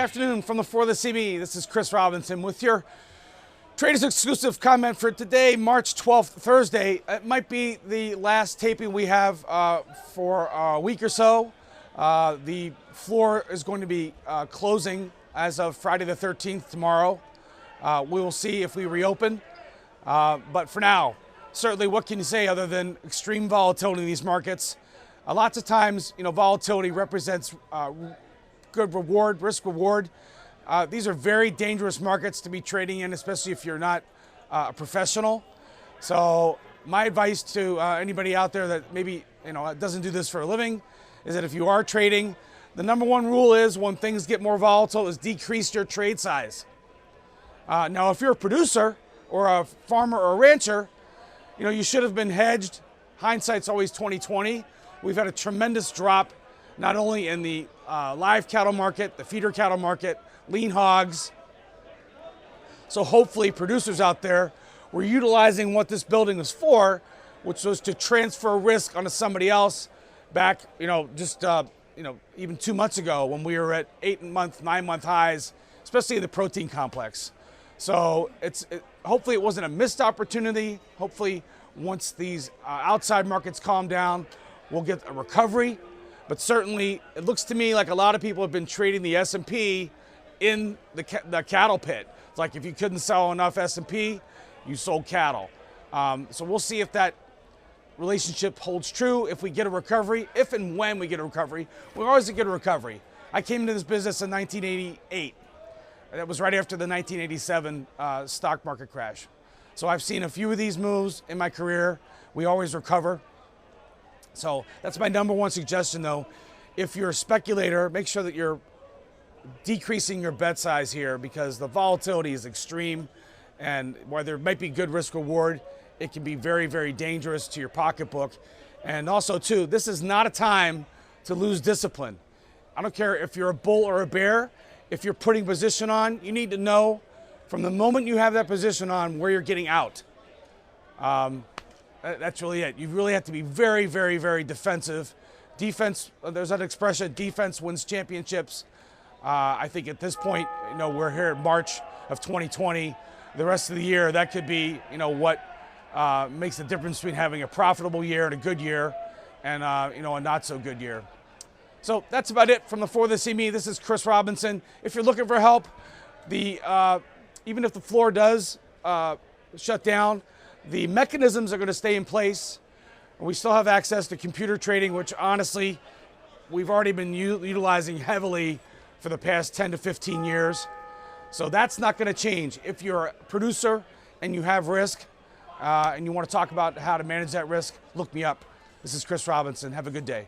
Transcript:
afternoon from the For the CB. This is Chris Robinson with your Traders exclusive comment for today, March 12th, Thursday. It might be the last taping we have for a week or so. The floor is going to be closing as of Friday the 13th tomorrow. We will see if we reopen. But for now, certainly what can you say other than extreme volatility in these markets? Lots of times, volatility represents good reward, risk reward. These are very dangerous markets to be trading in, especially if you're not a professional. So my advice to anybody out there that maybe doesn't do this for a living is that if you are trading, the number one rule is when things get more volatile is decrease your trade size. Now, if you're a producer or a farmer or a rancher, you should have been hedged. Hindsight's always 20/20. We've had a tremendous drop, not only in the live cattle market, the feeder cattle market, lean hogs. So hopefully producers out there were utilizing what this building was for, which was to transfer risk onto somebody else back, even 2 months ago when we were at 8-month, 9-month highs, especially in the protein complex. So hopefully it wasn't a missed opportunity. Hopefully once these outside markets calm down, we'll get a recovery. But certainly it looks to me like a lot of people have been trading the S&P in the cattle pit. It's like if you couldn't sell enough S&P, you sold cattle. So we'll see if that relationship holds true, if we get a recovery, if and when we get a recovery. We always get a recovery. I came into this business in 1988. That was right after the 1987 stock market crash. So I've seen a few of these moves in my career. We always recover. So that's my number one suggestion, though. If you're a speculator, make sure that you're decreasing your bet size here because the volatility is extreme. And while there might be good risk reward, it can be very, very dangerous to your pocketbook. And also, too, this is not a time to lose discipline. I don't care if you're a bull or a bear. If you're putting position on, you need to know from the moment you have that position on where you're getting out. That's really it. You really have to be very, very, very defensive. Defense, there's that expression, defense wins championships. I think at this point, we're here in March of 2020. The rest of the year, that could be, what makes the difference between having a profitable year and a good year and, a not so good year. So that's about it from the For the CB. This is Chris Robinson. If you're looking for help, even if the floor does shut down, the mechanisms are going to stay in place. We still have access to computer trading, which honestly, we've already been utilizing heavily for the past 10 to 15 years. So that's not going to change. If you're a producer and you have risk and you want to talk about how to manage that risk, look me up. This is Chris Robinson. Have a good day.